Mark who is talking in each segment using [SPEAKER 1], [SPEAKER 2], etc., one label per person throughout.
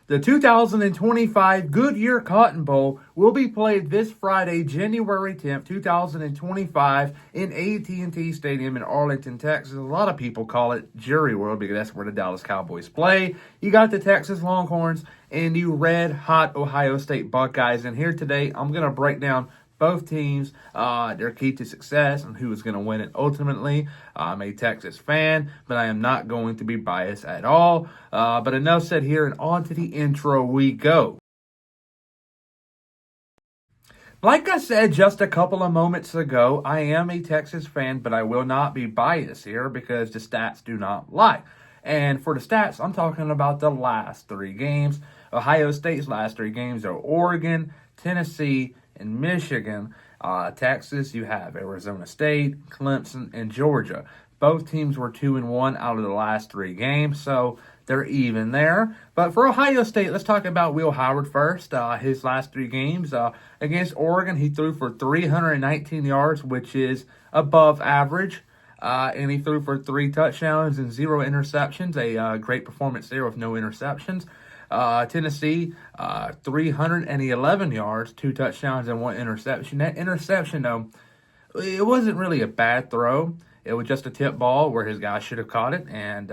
[SPEAKER 1] The 2025 Goodyear Cotton Bowl will be played this Friday, January 10th, 2025 in AT&T Stadium in Arlington, Texas. A lot of people call it Jerry World because that's where the Dallas Cowboys play. You got the Texas Longhorns and the red-hot Ohio State Buckeyes. And here today, I'm going to break down both teams, their key to success, and who is going to win it ultimately. I'm a Texas fan, but I am not going to be biased at all. But enough said here, and on to the intro we go. Like I said just a couple of moments ago, I am a Texas fan, but I will not be biased here because the stats do not lie. And for the stats, I'm talking about the last three games. Ohio State's last three games are Oregon, Tennessee, and Michigan. Texas, you have Arizona State, Clemson, and Georgia. Both teams were 2-1 out of the last three games, so they're even there. But for Ohio State, let's talk about Will Howard first. His last three games against Oregon, he threw for 319 yards, which is above average. And he threw for 3 touchdowns and 0 interceptions. A great performance there with no interceptions. Tennessee, 311 yards, 2 touchdowns, and 1 interception. That interception, though, it wasn't really a bad throw. It was just a tip ball where his guy should have caught it. And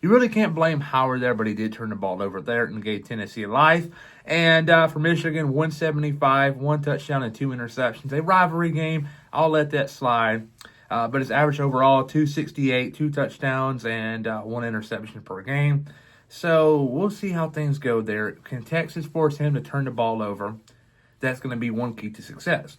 [SPEAKER 1] you really can't blame Howard there, but he did turn the ball over there and gave Tennessee life. And for Michigan, 175, 1 touchdown, and 2 interceptions. A rivalry game. I'll let that slide. But his average overall, 268, 2 touchdowns, and 1 interception per game. So we'll see how things go there. Can Texas force him to turn the ball over? That's going to be one key to success.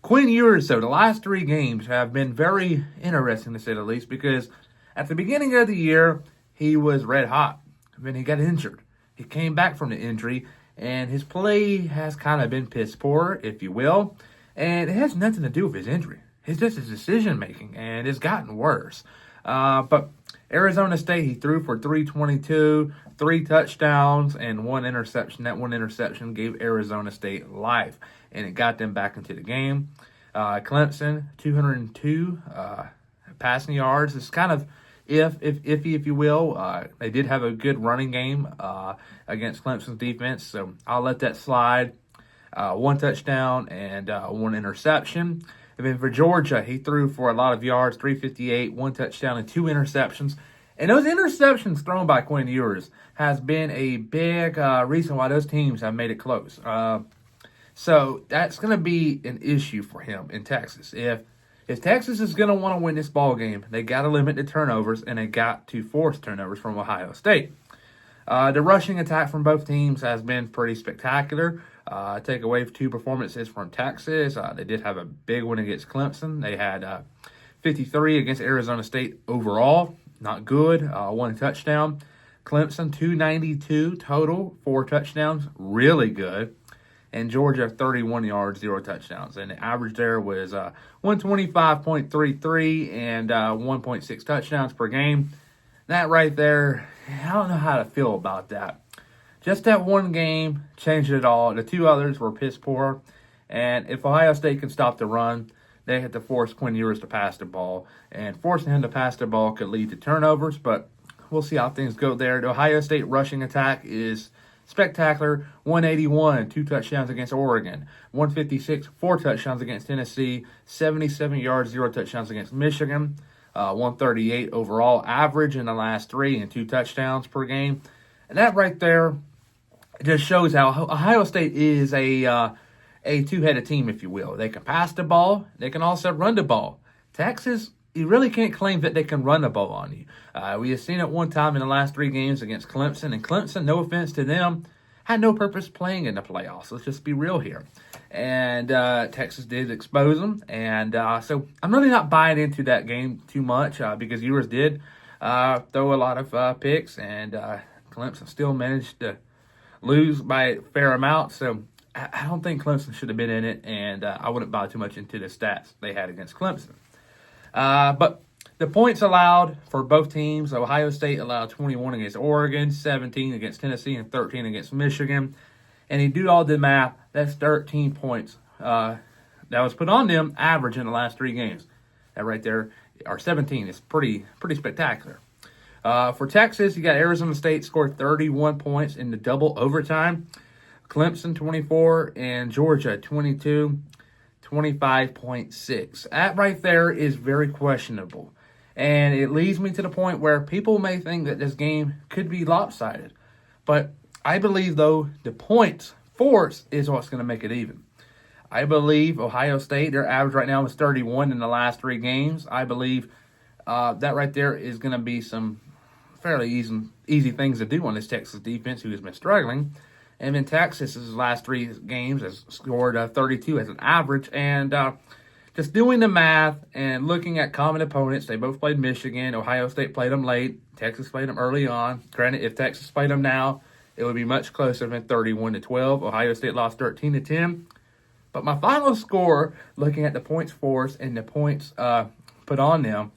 [SPEAKER 1] Quinn Ewers, though, the last 3 games have been very interesting to say the least because at the beginning of the year, he was red hot. Then he got injured. He came back from the injury, and his play has kind of been piss poor, if you will. And it has nothing to do with his injury. It's just his decision-making, and it's gotten worse. But Arizona State, he threw for 322, 3 touchdowns, and 1 interception. That 1 interception gave Arizona State life, and it got them back into the game. Clemson, 202 passing yards. It's kind of iffy, if you will. They did have a good running game against Clemson's defense, so I'll let that slide. 1 touchdown and 1 interception. And then for Georgia, he threw for a lot of yards, 358, 1 touchdown, and 2 interceptions. And those interceptions thrown by Quinn Ewers has been a big reason why those teams have made it close. So that's going to be an issue for him in Texas. If Texas is going to want to win this ball game, they got to limit the turnovers, and they got to force turnovers from Ohio State. The rushing attack from both teams has been pretty spectacular. Take away 2 performances from Texas. They did have a big one against Clemson. They had 53 against Arizona State overall. Not good. 1 touchdown. Clemson, 292 total, 4 touchdowns. Really good. And Georgia, 31 yards, 0 touchdowns. And the average there was 125.33 and 1.6 touchdowns per game. That right there, I don't know how to feel about that. Just that one game changed it all. The 2 others were piss poor. And if Ohio State can stop the run, they had to force Quinn Ewers to pass the ball. And forcing him to pass the ball could lead to turnovers, but we'll see how things go there. The Ohio State rushing attack is spectacular. 181, 2 touchdowns against Oregon. 156, 4 touchdowns against Tennessee. 77 yards, 0 touchdowns against Michigan. 138 overall average in the last 3 and 2 touchdowns per game. And that right there just shows how Ohio State is a two-headed team, if you will. They can pass the ball. They can also run the ball. Texas, you really can't claim that they can run the ball on you. We have seen it one time in the last 3 games against Clemson. And Clemson, no offense to them, had no purpose playing in the playoffs. Let's just be real here. And Texas did expose them. And so I'm really not buying into that game too much because Ewers did throw a lot of picks. And Clemson still managed to lose by a fair amount. So I don't think Clemson should have been in it, and I wouldn't buy too much into the stats they had against Clemson. But the points allowed for both teams, Ohio State allowed 21 against Oregon, 17 against Tennessee, and 13 against Michigan. And you do all the math, that's 13 points that was put on them average in the last 3 games. That right there, or 17, is pretty spectacular. For Texas, you got Arizona State scored 31 points in the double overtime. Clemson 24 and Georgia 22, 25.6. That right there is very questionable. And it leads me to the point where people may think that this game could be lopsided. But I believe, though, the points force is what's going to make it even. I believe Ohio State, their average right now is 31 in the last 3 games. I believe that right there is going to be some fairly easy things to do on this Texas defense, who has been struggling. And then Texas's last 3 games has scored 32 as an average. And just doing the math and looking at common opponents, they both played Michigan. Ohio State played them late. Texas played them early on. Granted, if Texas played them now, it would be much closer than 31-12. Ohio State lost 13-10. But my final score, looking at the points force and the points put on them,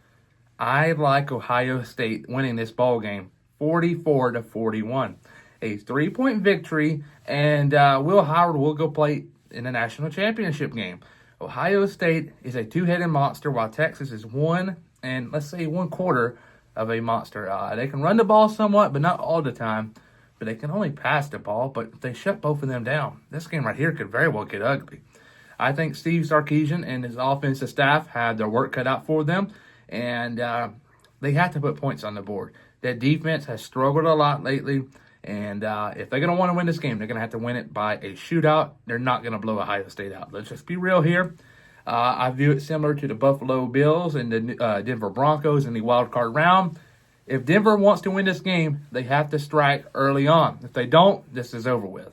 [SPEAKER 1] I like Ohio State winning this ball game 44-41. A 3-point victory, and Will Howard will go play in the national championship game. Ohio State is a 2-headed monster, while Texas is 1 1/4 of a monster. They can run the ball somewhat, but not all the time. But they can only pass the ball. But if they shut both of them down, this game right here could very well get ugly. I think Steve Sarkisian and his offensive staff had their work cut out for them, and they have to put points on the board. That defense has struggled a lot lately. And if they're going to want to win this game, they're going to have to win it by a shootout. They're not going to blow Ohio State out. Let's just be real here. I view it similar to the Buffalo Bills and the Denver Broncos in the wild card round. If Denver wants to win this game, they have to strike early on. If they don't, this is over with.